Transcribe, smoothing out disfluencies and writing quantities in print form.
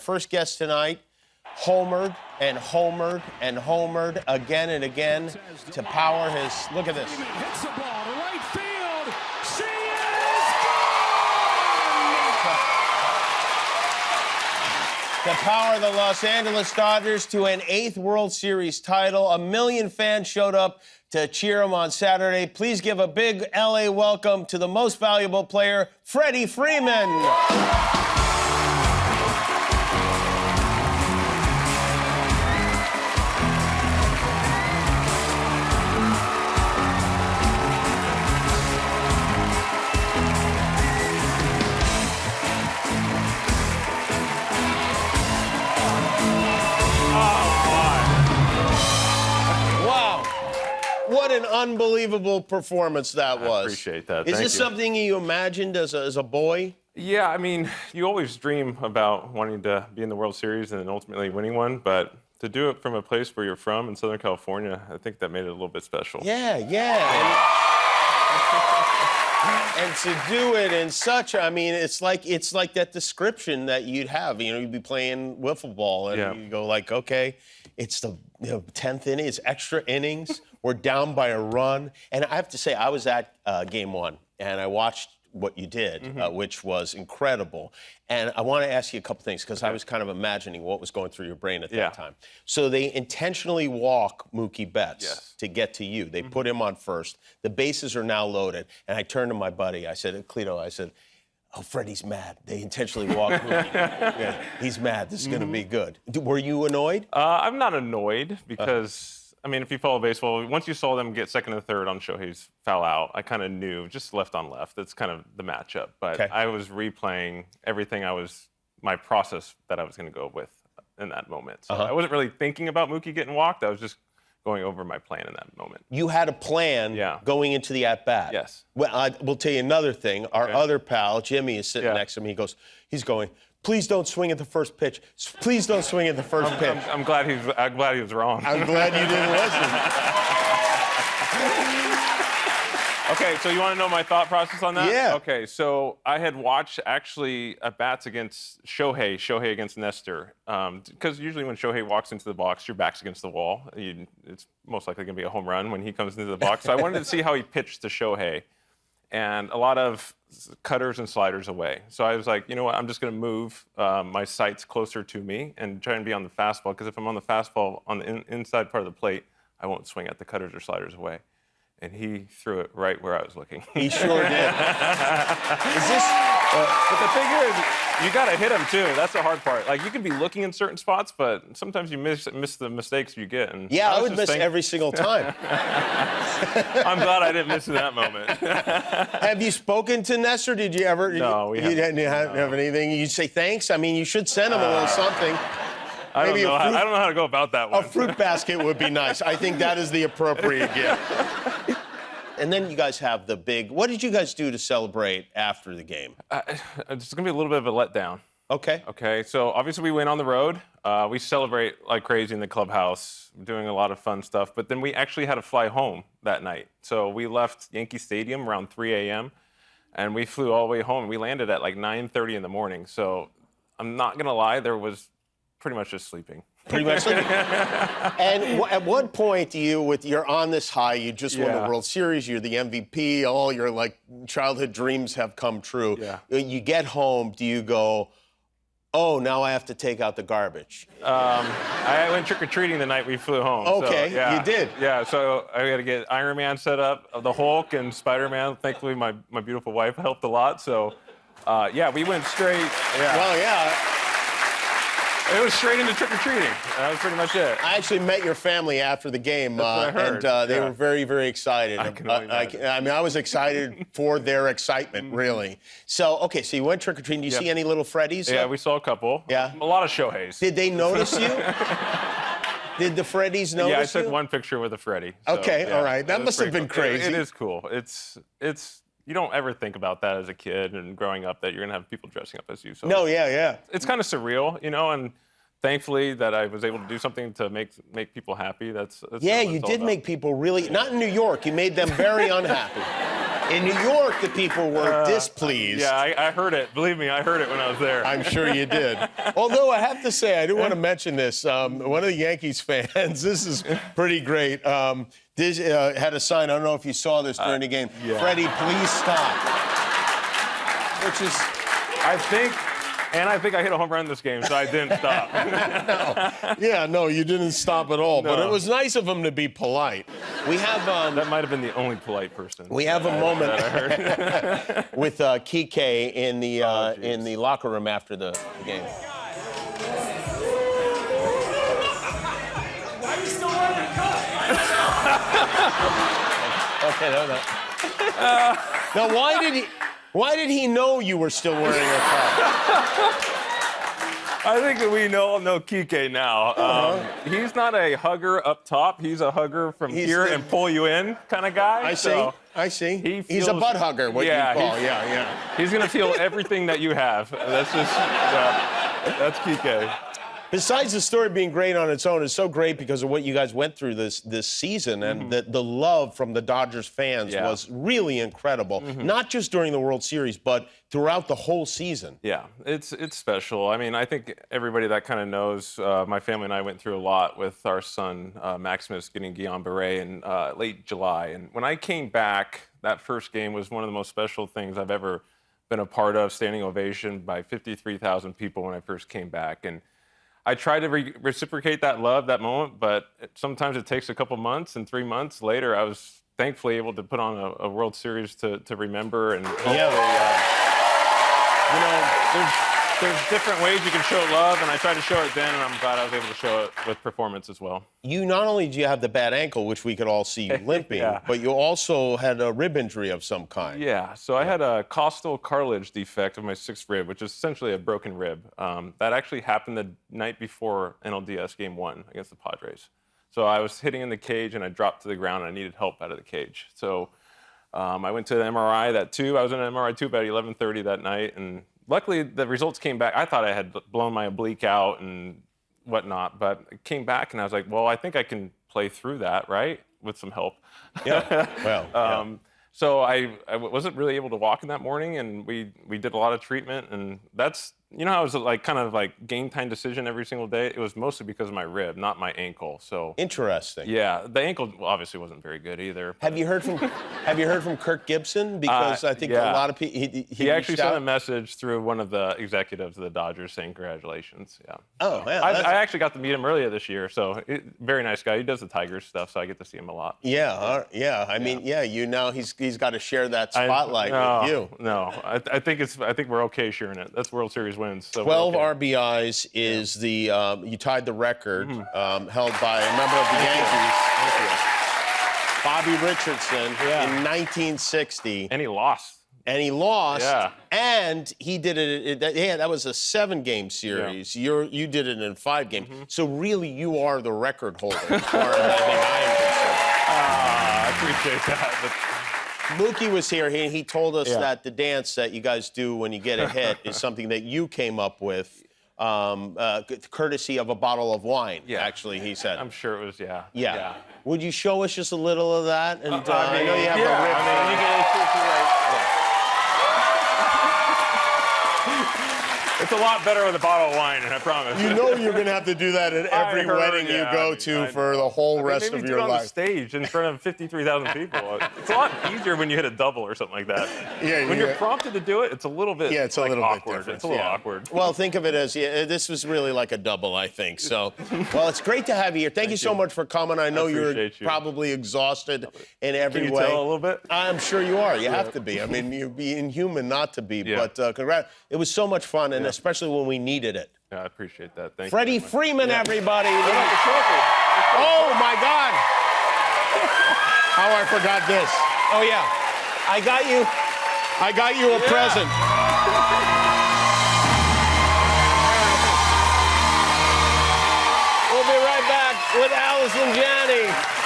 First guest tonight, homered and homered and homered again and again to power his. Look at this. Hits the ball to right field. She is To power the Los Angeles Dodgers to an 8th World Series title. 1 million fans showed up to cheer him on Saturday. Please give a big LA welcome to the most valuable player, Freddie Freeman. What an unbelievable performance that was. I appreciate that. Is Thank this you. something you imagined as a boy? Yeah, I mean, you always dream about wanting to be in the World Series and then ultimately winning one, but to do it from a place where you're from in Southern California, I think that made it a little bit special. Yeah. And to do it in such, I mean, it's like that description that you'd have. You know, you'd be playing wiffle ball, and you go like, okay, it's the 10th inning, it's extra innings, we're down by a run. And I have to say, I was at Game 1, and I watched what you did, which was incredible. And I want to ask you a couple things, because I was kind of imagining what was going through your brain at that time. So they intentionally walk Mookie Betts to get to you. They put him on first. The bases are now loaded. And I turned to my buddy. I said, Cleto, I said, oh, Freddie's mad. They intentionally walked Mookie. Yeah, he's mad. This is going to be good. Were you annoyed? I'm not annoyed because, I mean, if you follow baseball, once you saw them get second and third on Shohei's foul out, I kind of knew, just left on left. That's kind of the matchup. But I was replaying everything my process that I was going to go with in that moment. So I wasn't really thinking about Mookie getting walked. I was just going over my plan in that moment. You had a plan going into the at-bat. Yes. Well, I will tell you another thing. Our other pal, Jimmy, is sitting next to me. He's going, please don't swing at the first pitch. Please don't swing at the first pitch. I'm glad he was wrong. I'm glad you didn't listen. Okay, so you want to know my thought process on that? Yeah. Okay, so I had watched actually at-bats against Shohei against Nestor, because usually when Shohei walks into the box, your back's against the wall. It's most likely going to be a home run when he comes into the box. So I wanted to see how he pitched to Shohei, and a lot of cutters and sliders away. So I was like, you know what, I'm just going to move my sights closer to me and try and be on the fastball, because if I'm on the fastball on the inside part of the plate, I won't swing at the cutters or sliders away. And he threw it right where I was looking. He sure did. Is this? But the thing is, you got to hit him too. That's the hard part. Like, you can be looking in certain spots, but sometimes you miss the mistakes you get. And yeah, I would miss every single time. I'm glad I didn't miss in that moment. Have you spoken to Nestor? Did you ever? No, we haven't. You didn't have anything? You say thanks? I mean, you should send him a little something. I don't know how to go about that one. A fruit basket would be nice. I think that is the appropriate gift. And then you guys have the big. What did you guys do to celebrate after the game? It's going to be a little bit of a letdown. Okay. Okay, so obviously we went on the road. We celebrate like crazy in the clubhouse, doing a lot of fun stuff. But then we actually had to fly home that night. So we left Yankee Stadium around 3 a.m., and we flew all the way home. We landed at like 9:30 in the morning. So I'm not going to lie, there was pretty much just sleeping. Pretty much sleeping. And at what point you're on this high, you just won the World Series, you're the MVP, all your like childhood dreams have come true. Yeah. You get home, do you go, oh, now I have to take out the garbage? I went trick-or-treating the night we flew home. Okay, so, yeah. you did. Yeah, so I got to get Iron Man set up, the Hulk and Spider-Man. Thankfully, my beautiful wife helped a lot. So, yeah, we went straight. Yeah. Well, yeah. It was straight into trick-or-treating. That was pretty much it. I actually met your family after the game, That's what I heard. and they were very, very excited. I can only imagine. I mean, I was excited for their excitement, really. So, okay, so you went trick-or-treating. Did you see any little Freddies? Yeah, we saw a couple. Yeah. A lot of Shoheis. Did they notice you? Did the Freddies notice you? Yeah, I took one picture with a Freddie. So, Okay, all right. That must have been crazy. It is cool. It's you don't ever think about that as a kid and growing up, that you're going to have people dressing up as you. So no, yeah. It's kind of surreal, you know, and thankfully that I was able to do something to make people happy. That's yeah, you did make people really, not in New York, you made them very unhappy. In New York, the people were displeased. Yeah, I heard it. Believe me, I heard it when I was there. I'm sure you did. Although I have to say, I do want to mention this. One of the Yankees fans, this is pretty great, this, had a sign, I don't know if you saw this during the game, Freddie, please stop. Which is... I think I hit a home run this game, so I didn't stop. No, you didn't stop at all. No. But it was nice of him to be polite. We have... that might have been the only polite person. We have a moment that I heard. with Kike in the locker room after the game. Why are you still wearing a cup? Okay, no. Now, why did he know you were still wearing a cap? I think that we all know Kike now. He's not a hugger up top. He's a hugger from here and pull you in kind of guy. I see. He He's a butt hugger, what you call. He's going to feel everything that you have. That's just, that's Kike. Besides the story being great on its own, it's so great because of what you guys went through this season, and the love from the Dodgers fans was really incredible. Not just during the World Series, but throughout the whole season. Yeah, it's special. I mean, I think everybody that kind of knows, my family and I went through a lot with our son, Maximus, getting Guillain-Barré in late July. And when I came back, that first game was one of the most special things I've ever been a part of, standing ovation by 53,000 people when I first came back. And I tried to reciprocate that love, that moment, but sometimes it takes a couple months, and 3 months later, I was thankfully able to put on a World Series to remember. And hopefully, there's different ways you can show love, and I tried to show it then, and I'm glad I was able to show it with performance as well. You not only do you have the bad ankle, which we could all see you limping, but you also had a rib injury of some kind. Yeah, so I had a costal cartilage defect of my 6th rib, which is essentially a broken rib. That actually happened the night before NLDS Game 1 against the Padres. So I was hitting in the cage, and I dropped to the ground, and I needed help out of the cage. So I went to the MRI that tube. I was in an MRI tube at 11:30 that night, and luckily, the results came back. I thought I had blown my oblique out and whatnot, but it came back, and I was like, well, I think I can play through that, right, with some help. So I wasn't really able to walk in that morning, and we did a lot of treatment, and that's, you know how it was like kind of like game time decision every single day? It was mostly because of my rib, not my ankle. So interesting. Yeah, the ankle obviously wasn't very good either. Have you heard from Kirk Gibson? Because I think a lot of people he actually sent a message through one of the executives of the Dodgers saying congratulations. Yeah. Oh, yeah. I actually got to meet him earlier this year, so very nice guy. He does the Tigers stuff, so I get to see him a lot. Yeah, I mean, you now he's got to share that spotlight with you. No, I think we're okay sharing it. That's World Series wins. So 12 RBIs is the you tied the record held by a member of the Yankees, Bobby Richardson, in 1960. And he lost. Yeah. And he did it. That was a 7-game series. Yeah. You did it in 5 games. So really, you are the record holder, as far as I think I am concerned. I appreciate that. Mookie was here. He told us that the dance that you guys do when you get a hit is something that you came up with, courtesy of a bottle of wine. Yeah. Actually, he said. I'm sure it was. Yeah. Would you show us just a little of that? And I know you have you it's a lot better with a bottle of wine, I promise. You know you're going to have to do that at every wedding you go to for the whole rest of your life. On the stage in front of 53,000 people. It's a lot easier when you hit a double or something like that. When you're prompted to do it, it's a little bit it's a little awkward. bit different. It's a little awkward. Well, think of it as this was really like a double, I think. So, well, it's great to have you here. Thank you so much for coming. I know you're probably exhausted in every way. Can you tell a little bit? I'm sure you are. You have to be. I mean, you'd be inhuman not to be. But congrats. It was so much fun, and especially when we needed it. Yeah, I appreciate that. Thank you. Freddie Freeman, everybody. Oh, my God. How I forgot this. Oh, yeah. I got you a present. We'll be right back with Alice and Janney.